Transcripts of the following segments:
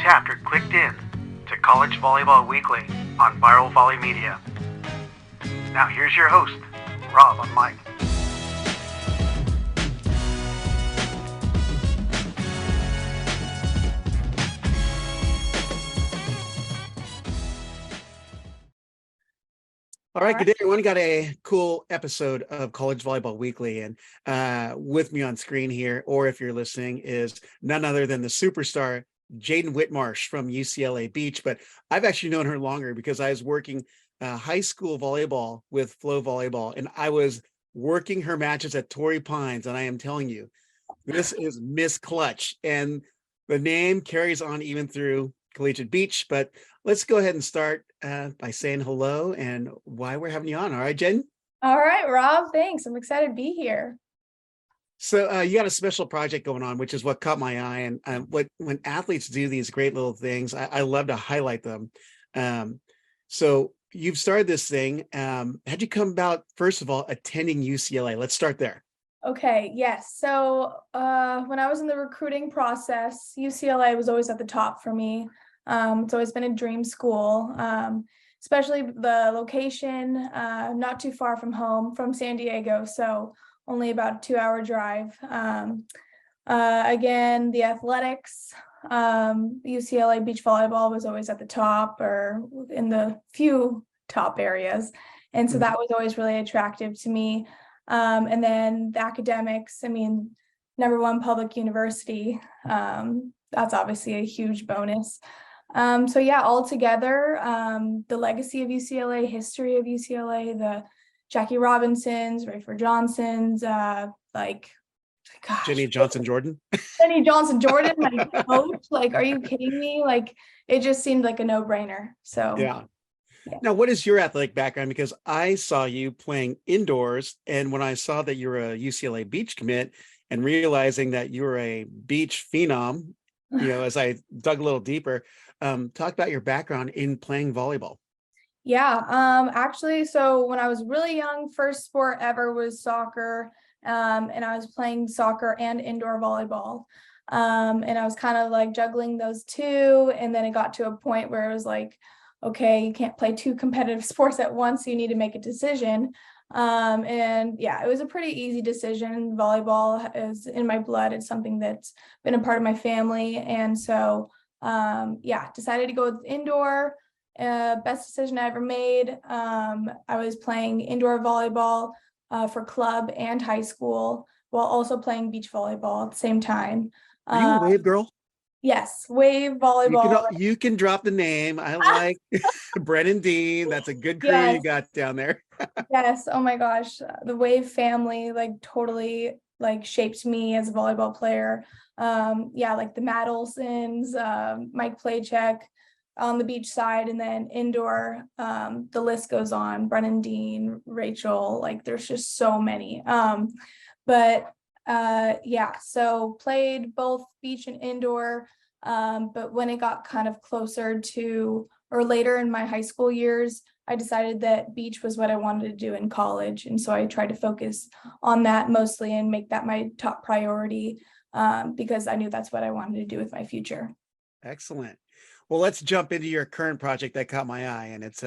tapped or clicked in to College Volleyball Weekly on Viral Volley Media. Now here's your host, Rob on mic. All right, good day, everyone. Got a cool episode of College Volleyball Weekly, and with me on screen here, or if you're listening, is none other than the superstar Jaden Whitmarsh from UCLA Beach. But I've actually known her longer because I was working high school volleyball with Flow Volleyball, and I was working her matches at Torrey Pines. And I am telling you, this is Miss Clutch, and the name carries on even through Collegiate Beach. But let's go ahead and start by saying hello and why we're having you on. All right, Jen? All right, Rob, thanks. I'm excited to be here. So you got a special project going on, which is what caught my eye. And when athletes do these great little things, I love to highlight them. So you've started this thing. How'd you come about, first of all, attending UCLA? Let's start there. Okay, yes. So when I was in the recruiting process, UCLA was always at the top for me. It's always been a dream school, especially the location, not too far from home, from San Diego, so only about a 2-hour drive. Again, the athletics, UCLA beach volleyball was always at the top or in the few top areas. And so that was always really attractive to me. And then the academics, I mean, #1 public university, that's obviously a huge bonus. So yeah, altogether, the legacy of UCLA, history of UCLA, the Jackie Robinsons, Rayford Johnsons, Jenny Johnson-Jordan. Jenny Johnson-Jordan, my coach, like, are you kidding me? Like, it just seemed like a no-brainer. So yeah. Now, what is your athletic background? Because I saw you playing indoors, and when I saw that you're a UCLA Beach commit and realizing that you're a beach phenom, as I dug a little deeper, talk about your background in playing volleyball. Yeah, actually, so when I was really young, first sport ever was soccer, and I was playing soccer and indoor volleyball. And I was kind of like juggling those two, and then it got to a point where it was like, okay, you can't play 2 competitive sports at once, so you need to make a decision. And yeah, it was a pretty easy decision. Volleyball is in my blood. It's something that's been a part of my family. And so, yeah, decided to go with indoor. Best decision I ever made. I was playing indoor volleyball for club and high school while also playing beach volleyball at the same time. Are you a wave girl? Yes, wave volleyball. You can drop the name. I like Brennan Dean. That's a good crew you got down there. Yes. Oh my gosh. The wave family like totally like shaped me as a volleyball player. Yeah, like the Matt Olsons, Mike Playcheck on the beach side, and then indoor, the list goes on. Brennan Dean, Rachel, like there's just so many. Yeah, so played both beach and indoor, but when it got kind of closer to or later in my high school years, I decided that beach was what I wanted to do in college, and so I tried to focus on that mostly and make that my top priority, because I knew that's what I wanted to do with my future. Excellent. Well, let's jump into your current project that caught my eye, and it's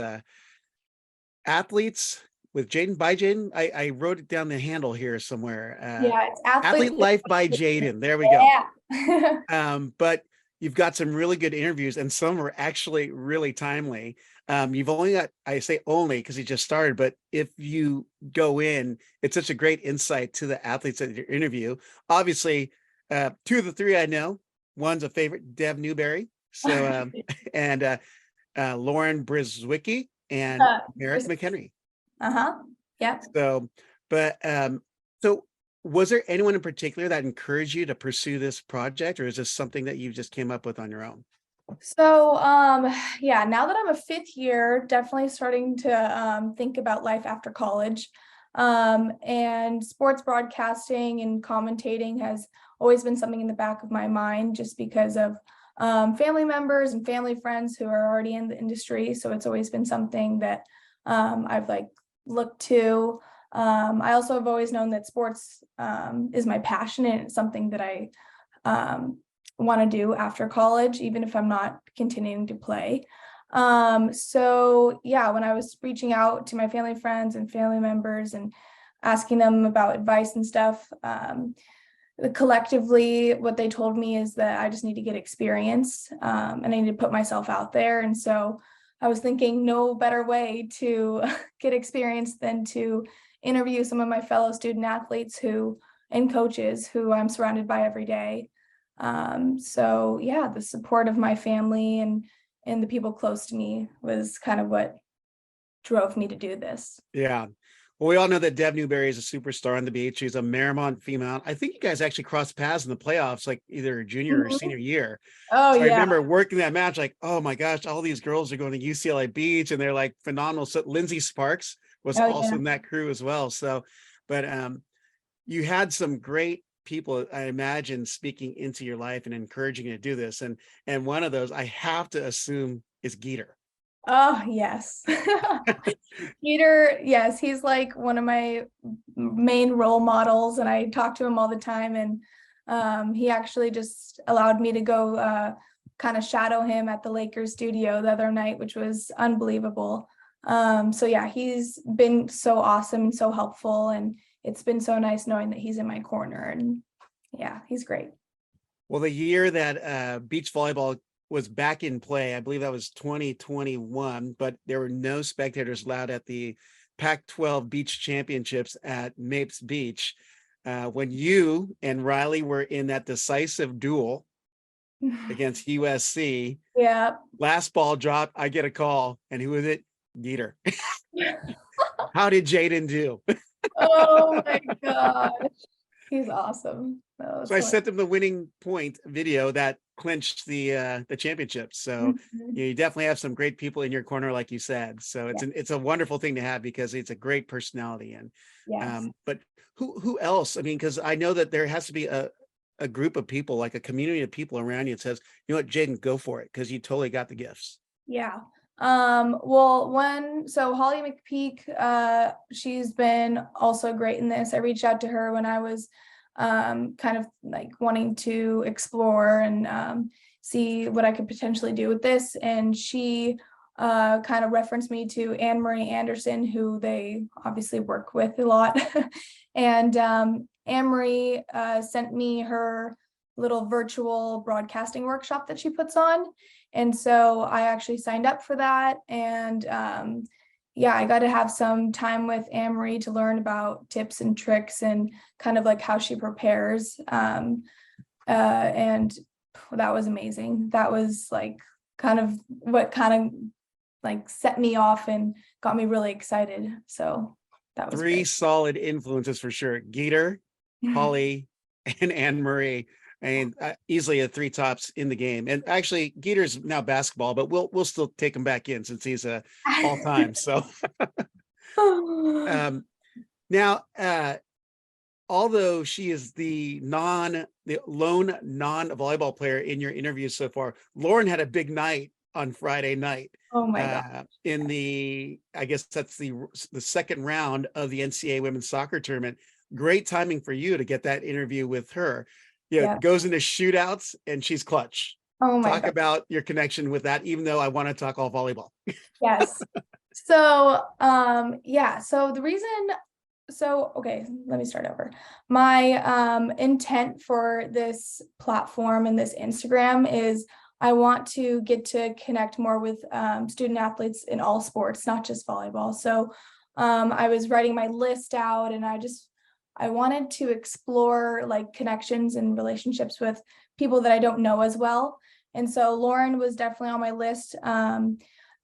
athletes with Jaden by Jaden. I wrote it down the handle here somewhere. Yeah, it's Athlete Life by Jaden. There we go. Yeah. But you've got some really good interviews, and some are actually really timely. You've only got, I say only because you just started, but if you go in, it's such a great insight to the athletes at your interview. Obviously, 2 of the 3 I know. One's a favorite, Devon Newberry. So, and Lauren Brzezicki and Merrick McHenry. Yeah. So, but so was there anyone in particular that encouraged you to pursue this project, or is this something that you just came up with on your own? So, yeah, now that I'm a 5th year, definitely starting to think about life after college. And sports broadcasting and commentating has always been something in the back of my mind, just because of family members and family friends who are already in the industry. So it's always been something that I've like looked to. I also have always known that sports is my passion, and it's something that I want to do after college, even if I'm not continuing to play. So yeah, when I was reaching out to my family, friends, and family members and asking them about advice and stuff, collectively, what they told me is that I just need to get experience, and I need to put myself out there. And so I was thinking no better way to get experience than to interview some of my fellow student athletes and coaches who I'm surrounded by every day. So yeah, the support of my family and the people close to me was kind of what drove me to do this. Yeah. Well, we all know that Devon Newberry is a superstar on the beach. She's a Marymount female. I think you guys actually crossed paths in the playoffs, like either junior or senior year. Oh So I yeah. remember working that match, like, oh my gosh, all these girls are going to UCLA Beach and they're like phenomenal. So Lindsay Sparks was Oh also yeah. in that crew as well. So, but you had some great people, I imagine, speaking into your life and encouraging you to do this. And one of those, I have to assume, is Geeter. Oh yes. Peter, yes, he's like one of my main role models, and I talk to him all the time. And he actually just allowed me to go kind of shadow him at the Lakers studio the other night, which was unbelievable. So yeah, he's been so awesome and so helpful, and it's been so nice knowing that he's in my corner. And yeah, he's great. Well, the year that beach volleyball was back in play, I believe that was 2021, but there were no spectators allowed at the Pac-12 Beach Championships at Mapes Beach. When you and Riley were in that decisive duel against USC, Yeah. last ball dropped, I get a call, and who was it? Geeter. How did Jaden do? Oh my gosh. He's awesome. So I sent him the winning point video that clinched the championship. So you definitely have some great people in your corner, like you said. So it's a wonderful thing to have because it's a great personality. And Yes. but who else? I mean, because I know that there has to be a group of people, like a community of people around you that says, you know what, Jaden, go for it, because you totally got the gifts. Yeah. Well, so Holly McPeak, she's been also great in this. I reached out to her when I was kind of like wanting to explore and see what I could potentially do with this. And she kind of referenced me to Anne Marie Anderson, who they obviously work with a lot. And Anne Marie sent me her little virtual broadcasting workshop that she puts on. And so I actually signed up for that. And yeah, I got to have some time with Anne Marie to learn about tips and tricks and kind of like how she prepares. And that was amazing. That was like kind of what kind of like set me off and got me really excited. So that was Three great. solid influences for sure. Geeter, Holly, and Anne Marie. And easily a three tops in the game. And actually, Geeter's now basketball, but we'll still take him back in since he's a all time. So now, although she is the lone non-volleyball player in your interview so far, Lauren had a big night on Friday night. Oh my God. In I guess that's the second round of the NCAA women's soccer tournament. Great timing for you to get that interview with her. Yeah, goes into shootouts and she's clutch. Oh my Talk God. about your connection with that, even though I want to talk all volleyball. Yes. So, yeah, so the reason, okay, let me start over. My intent for this platform and this Instagram is I want to get to connect more with student athletes in all sports, not just volleyball. So I was writing my list out, and I wanted to explore like connections and relationships with people that I don't know as well. And so Lauren was definitely on my list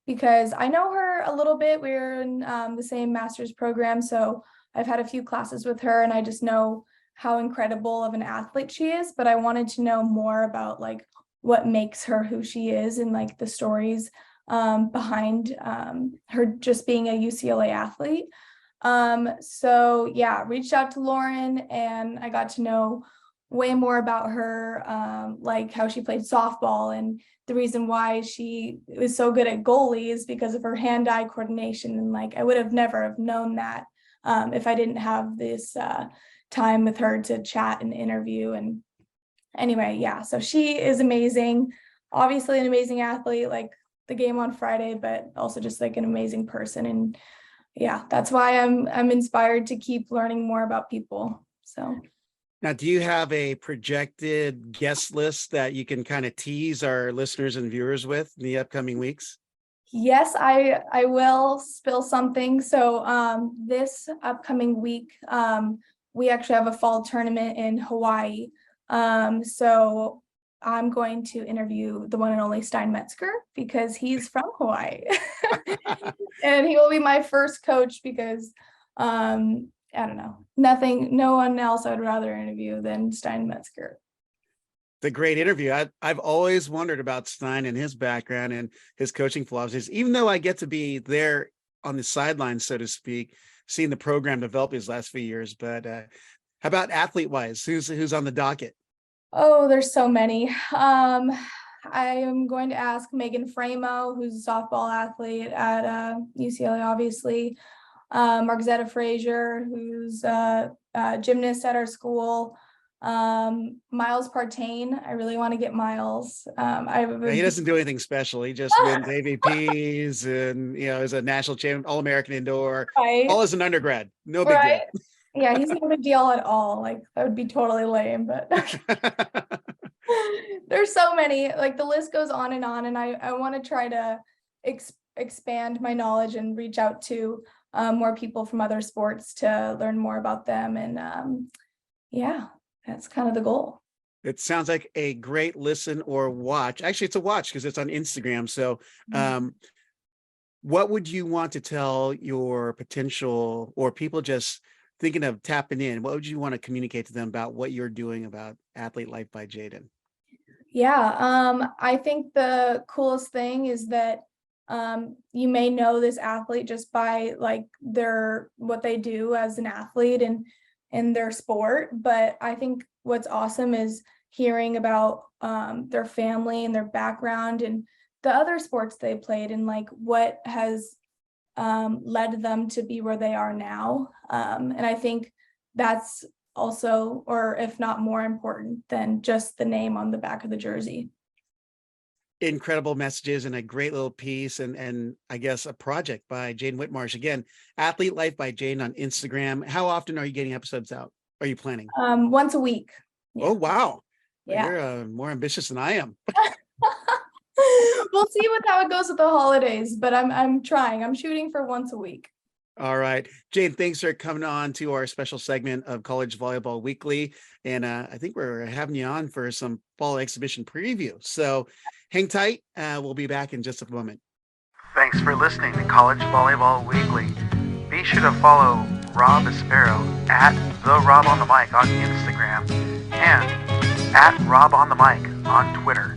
because I know her a little bit. We're in the same master's program. So I've had a few classes with her, and I just know how incredible of an athlete she is. But I wanted to know more about like what makes her who she is and like the stories behind her just being a UCLA athlete. So yeah, reached out to Lauren, and I got to know way more about her, like how she played softball, and the reason why she was so good at goalie is because of her hand-eye coordination. And like, I would have never have known that if I didn't have this time with her to chat and interview. And anyway, yeah, so she is amazing. Obviously an amazing athlete, like the game on Friday, but also just like an amazing person. And yeah, that's why I'm inspired to keep learning more about people. So Now, do you have a projected guest list that you can kind of tease our listeners and viewers with in the upcoming weeks? yes, I will spill something. So this upcoming week, we actually have a fall tournament in Hawaii. So I'm going to interview the one and only Stein Metzger because he's from Hawaii. And he will be my first coach because I don't know, no one else I'd rather interview than Stein Metzger. The great interview. I've always wondered about Stein and his background and his coaching philosophies, even though I get to be there on the sidelines, so to speak, seeing the program develop these last few years. But how about athlete wise? Who's on the docket? Oh, there's so many. I am going to ask Megan Framo, who's a softball athlete at UCLA, obviously. Margzetta Frazier, who's a gymnast at our school. Miles Partain. I really want to get Miles. He doesn't do anything special. He just wins AVPs and, is a national champion, All-American indoor, right. all as an undergrad. No big deal. Yeah, he's no big deal at all. Like that would be totally lame, but there's so many, like the list goes on, and I want to try to expand my knowledge and reach out to more people from other sports to learn more about them. And yeah, that's kind of the goal. It sounds like a great listen or watch. Actually, it's a watch because it's on Instagram. So what would you want to tell your potential or people just thinking of tapping in? What would you want to communicate to them about what you're doing about Athlete Life by Jaden? Yeah, I think the coolest thing is that you may know this athlete just by like what they do as an athlete and in their sport. But I think what's awesome is hearing about their family and their background and the other sports they played and like what has led them to be where they are now. And I think that's also, or if not more important than just the name on the back of the jersey. Incredible messages and a great little piece and I guess a project by Jaden Whitmarsh. Again, Athlete Life by Jaden on Instagram. How often are you getting episodes out? Are you planning? Once a week. Yeah. Oh, wow. Yeah. You're more ambitious than I am. We'll see how it goes with the holidays, but I'm trying. I'm shooting for once a week. All right. Jane, thanks for coming on to our special segment of College Volleyball Weekly. And I think we're having you on for some fall exhibition preview. So hang tight. We'll be back in just a moment. Thanks for listening to College Volleyball Weekly. Be sure to follow Rob Aspero at the Rob on the Mic on Instagram and at Rob on the Mic on Twitter.